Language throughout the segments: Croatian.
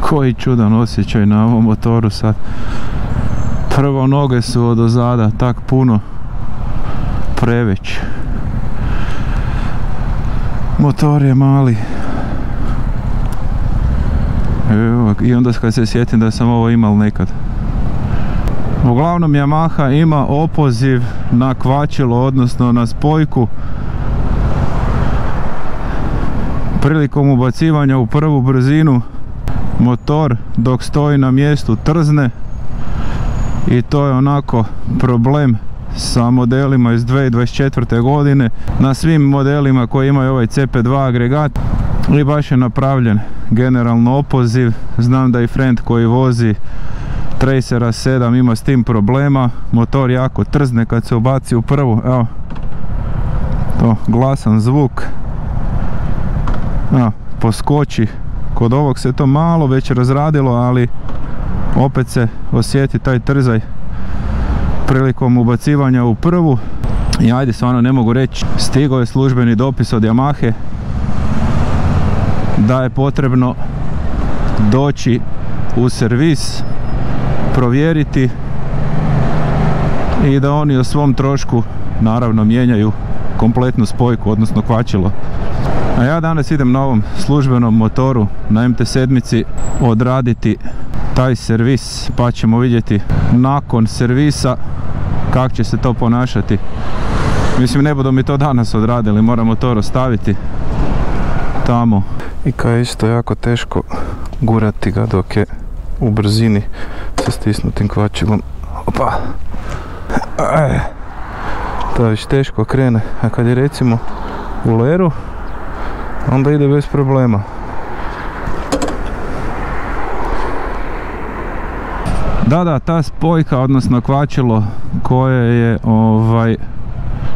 Koji čudan osjećaj na ovom motoru sad. Prvo, noge su odozada tak puno preveć. Motor je mali. Evo, i onda kad se sjetim da sam ovo imao nekad. Uglavnom Yamaha ima opoziv na kvačilo, odnosno na spojku. Prilikom ubacivanja u prvu brzinu motor dok stoji na mjestu trzne i to je onako problem sa modelima iz 2024. godine. Na svim modelima koji imaju ovaj CP2 agregat i baš je napravljen generalno opoziv. Znam da i friend koji vozi Tracera 7 ima s tim problema. Motor jako trzne kad se ubaci u prvu. Evo, to glasan zvuk. Evo, poskoči. Kod ovog se to malo već razradilo, ali opet se osjeti taj trzaj prilikom ubacivanja u prvu. I ajde, stvarno ne mogu reći, stigao je službeni dopis od Yamahe da je potrebno doći u servis, provjeriti i da oni o svom trošku naravno mijenjaju kompletnu spojku, odnosno kvačilo. A ja danas idem na ovom službenom motoru na MT7 odraditi taj servis, pa ćemo vidjeti nakon servisa kako će se to ponašati. Mislim, ne budu mi to danas odradili, moram motor ostaviti tamo. I kao je isto jako teško gurati ga dok je u brzini sa stisnutim kvačilom. Opa! To već teško krene, a kad je recimo u leru, onda ide bez problema. Da, ta spojka, odnosno kvačilo koje je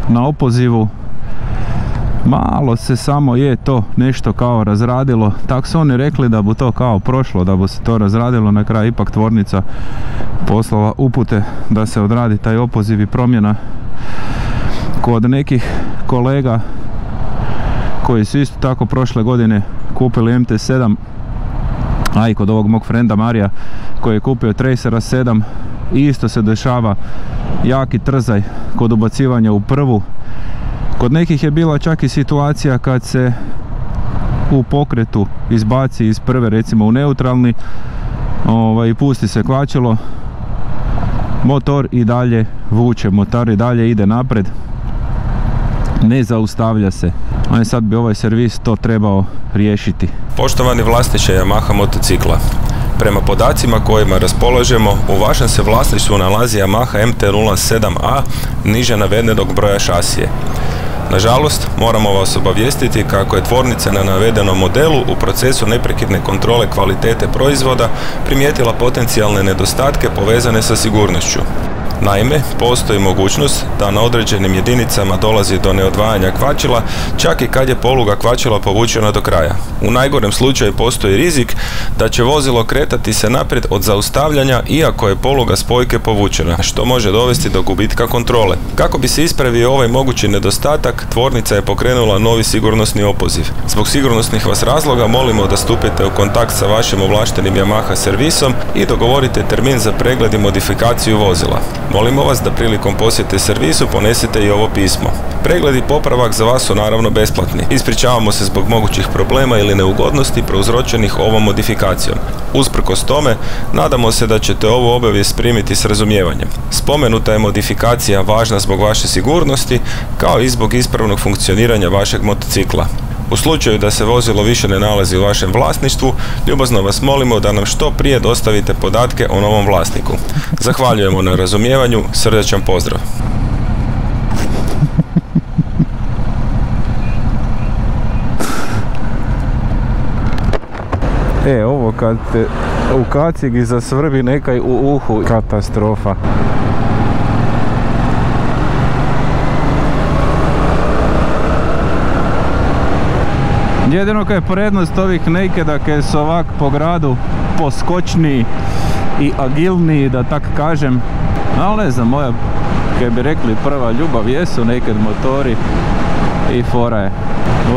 na opozivu, malo se samo je to nešto kao razradilo. Tak su oni rekli da bu to kao prošlo, da bu se to razradilo. Na kraju ipak tvornica poslala upute da se odradi taj opoziv i promjena. Kod nekih kolega koji su isto tako prošle godine kupili MT7, a i kod ovog mog frenda Marija koji je kupio Tracera 7, isto se dešava jaki trzaj kod ubacivanja u prvu. Kod nekih je bila čak i situacija kad se u pokretu izbaci iz prve recimo u neutralni i pusti se kvačilo, motor i dalje vuče, motor i dalje ide napred, ne zaustavlja se. A sad bi ovaj servis to trebao riješiti. Poštovani vlasniče Yamaha motocikla, prema podacima kojima raspolažemo, u vašem se vlasništvu nalazi Yamaha MT-07A niže navedenog broja šasije. Nažalost, moramo vas obavijestiti kako je tvornica na navedenom modelu u procesu neprekidne kontrole kvalitete proizvoda primijetila potencijalne nedostatke povezane sa sigurnošću. Naime, postoji mogućnost da na određenim jedinicama dolazi do neodvajanja kvačila, čak i kad je poluga kvačila povučena do kraja. U najgorem slučaju postoji rizik da će vozilo kretati se naprijed od zaustavljanja iako je poluga spojke povučena, što može dovesti do gubitka kontrole. Kako bi se ispravio ovaj mogući nedostatak, tvornica je pokrenula novi sigurnosni opoziv. Zbog sigurnosnih vas razloga molimo da stupite u kontakt sa vašim ovlaštenim Yamaha servisom i dogovorite termin za pregled i modifikaciju vozila. Molimo vas da prilikom posjete servisu ponesete i ovo pismo. Pregled i popravak za vas su naravno besplatni. Ispričavamo se zbog mogućih problema ili neugodnosti prouzročenih ovom modifikacijom. Usprkos tome, nadamo se da ćete ovu obavijest primiti s razumijevanjem. Spomenuta je modifikacija važna zbog vaše sigurnosti, kao i zbog ispravnog funkcioniranja vašeg motocikla. U slučaju da se vozilo više ne nalazi u vašem vlasništvu, ljubazno vas molimo da nam što prije dostavite podatke o novom vlasniku. Zahvaljujemo na razumijevanju, srdačan pozdrav! Ovo kad te u kacigi zasvrbi nekaj u uhu, katastrofa. Jedino kaj je prednost ovih nakeda kaj su ovak po gradu poskočniji i agilniji, da tak kažem. Ali ne znam, moja, kaj bi rekli, prva ljubav jesu naked motori i fora je.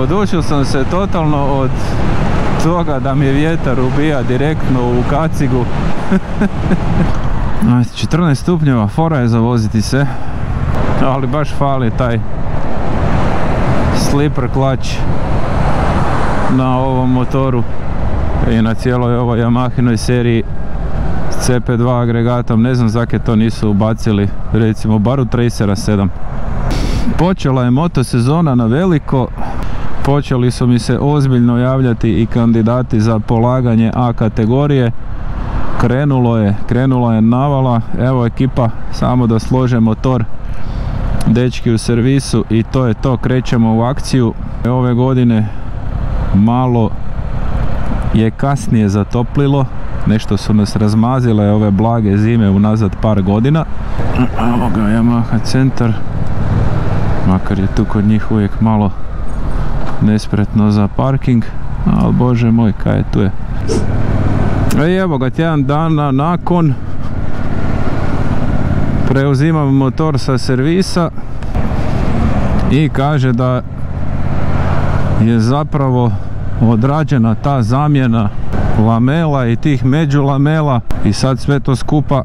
Odušio sam se totalno od toga da mi vjetar ubija direktno u kacigu. 14 stupnjeva, fora je za voziti se, ali baš fali taj slipper clutch na ovom motoru i na cijeloj ovoj Yamahinoj seriji s CP2 agregatom. Ne znam zakaj to nisu ubacili, recimo bar u Tracera 7. Počela je moto-sezona na veliko, počeli su mi se ozbiljno javljati i kandidati za polaganje A kategorije. Krenula je navala, evo ekipa, samo da slože motor, dečki u servisu i to je to, krećemo u akciju. Ove godine malo je kasnije zatoplilo, nešto su nas razmazile ove blage zime unazad par godina. Evo ga Yamaha centar, makar je tu kod njih uvijek malo nespretno za parking, ali bože moj, kaj je tu je. I evo ga, tjedan dana nakon preuzimam motor sa servisa i kaže da je zapravo odrađena ta zamjena lamela i tih međulamela i sad sve to skupa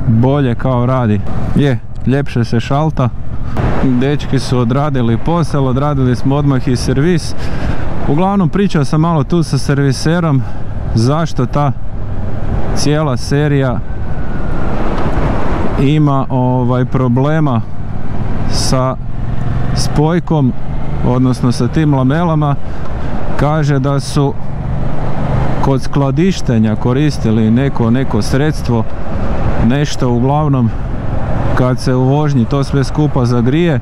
bolje kao radi. Ljepše se šalta, dečki su odradili posao, odradili smo odmah i servis. Uglavnom pričao sam malo tu sa serviserom zašto ta cijela serija ima problema sa spojkom, odnosno sa tim lamelama. Kaže da su kod skladištenja koristili neko sredstvo, nešto uglavnom kad se u vožnji to sve skupa zagrije,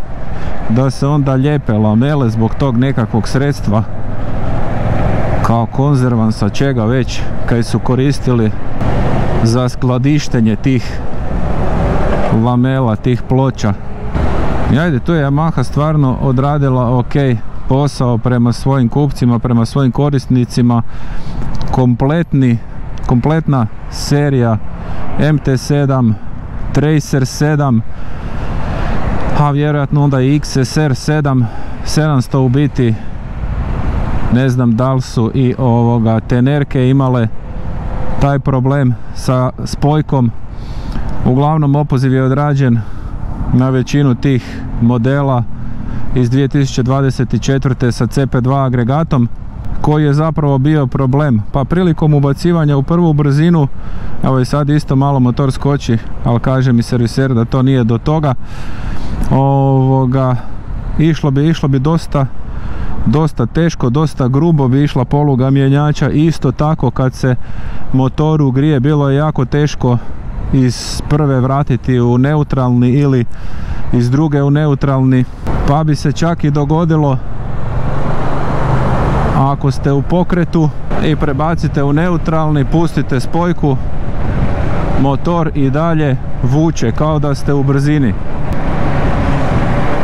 da se onda lijepe lamele zbog tog nekakvog sredstva kao konzervansa, čega već, kad su koristili za skladištenje tih lamela, tih ploča. I ajde, tu je Yamaha stvarno odradila ok posao prema svojim kupcima, prema svojim korisnicima. Kompletna serija MT7, Tracer 7, a vjerojatno onda i XSR 700 u biti. Ne znam da li su i tenerke imale taj problem sa spojkom. Uglavnom opoziv je odrađen na većinu tih modela iz 2024. sa CP2 agregatom, koji je zapravo bio problem. Pa prilikom ubacivanja u prvu brzinu, evo i sad isto malo motor skoči, ali kaže mi serviser da to nije do toga. Išlo bi dosta teško, dosta grubo bi išla poluga mjenjača. Isto tako kad se motor ugrije, bilo je jako teško iz prve vratiti u neutralni ili iz druge u neutralni, pa bi se čak i dogodilo ako ste u pokretu i prebacite u neutralni, pustite spojku, motor i dalje vuče kao da ste u brzini.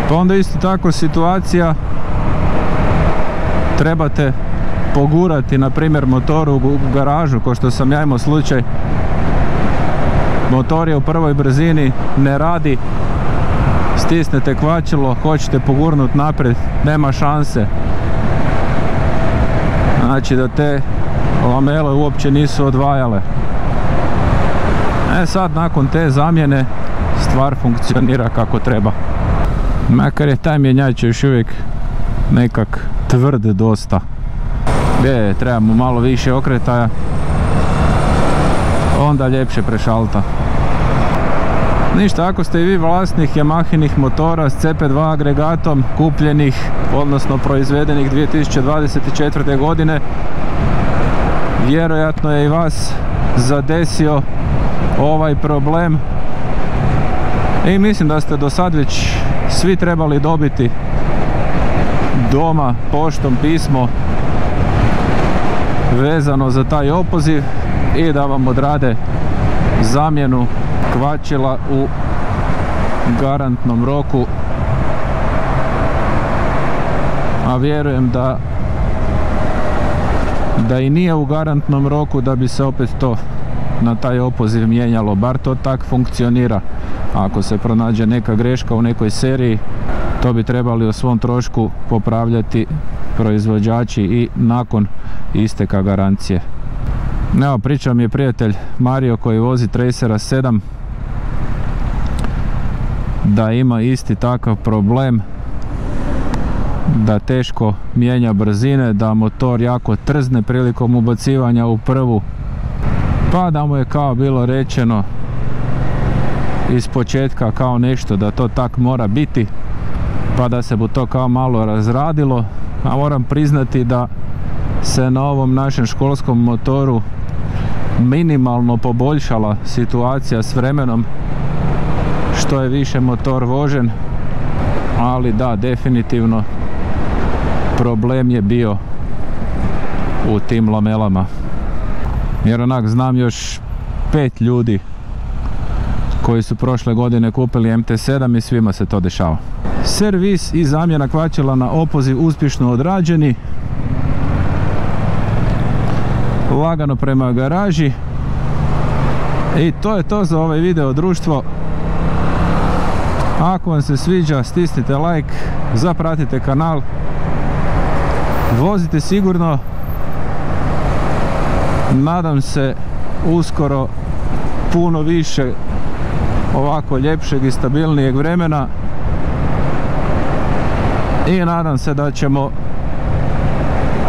Pa onda isto tako situacija, trebate pogurati na primjer motor u garažu, kao što sam ja imao slučaj. Motor je u prvoj brzini, ne radi, stisnete kvačilo, hoćete pogurnuti naprijed, nema šanse. Znači da te lamele uopće nisu odvajale. Sad nakon te zamjene stvar funkcionira kako treba. Makar je taj mjenjač još uvijek nekak tvrd dosta. Trebamo malo više okretaja, onda ljepše prešalta. Ništa, ako ste i vi vlasnik Yamahinih motora s CP2 agregatom, kupljenih, odnosno proizvedenih 2024. godine, vjerojatno je i vas zadesio ovaj problem i mislim da ste do sad već svi trebali dobiti doma poštom pismo vezano za taj opoziv i da vam odrade zamjenu kvačila u garantnom roku. A vjerujem da i nije u garantnom roku, da bi se opet to na taj opoziv mijenjalo, bar to tak funkcionira. Ako se pronađe neka greška u nekoj seriji, to bi trebali o svom trošku popravljati proizvođači i nakon isteka garancije. Evo, pričao mi je prijatelj Mario koji vozi Tracera 7 da ima isti takav problem, da teško mijenja brzine, da motor jako trzne prilikom ubacivanja u prvu, pa da mu je kao bilo rečeno iz početka kao nešto da to tak mora biti, pa da se bu to kao malo razradilo. A moram priznati da se na ovom našem školskom motoru minimalno poboljšala situacija s vremenom što je više motor vožen, ali da, definitivno problem je bio u tim lamelama, jer onak znam još 5 ljudi koji su prošle godine kupili MT7 i svima se to dešava. Servis i zamjena kvačila na opoziv uspješno odrađeni. Lagano prema garaži. I to je to za ovaj video, društvo. Ako vam se sviđa, stisnite like, zapratite kanal, vozite sigurno. Nadam se uskoro puno više ovako ljepšeg i stabilnijeg vremena i nadam se da ćemo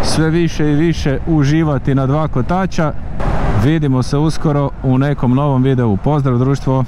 sve više i više uživati na dva kotača. Vidimo se uskoro u nekom novom videu. Pozdrav, društvo!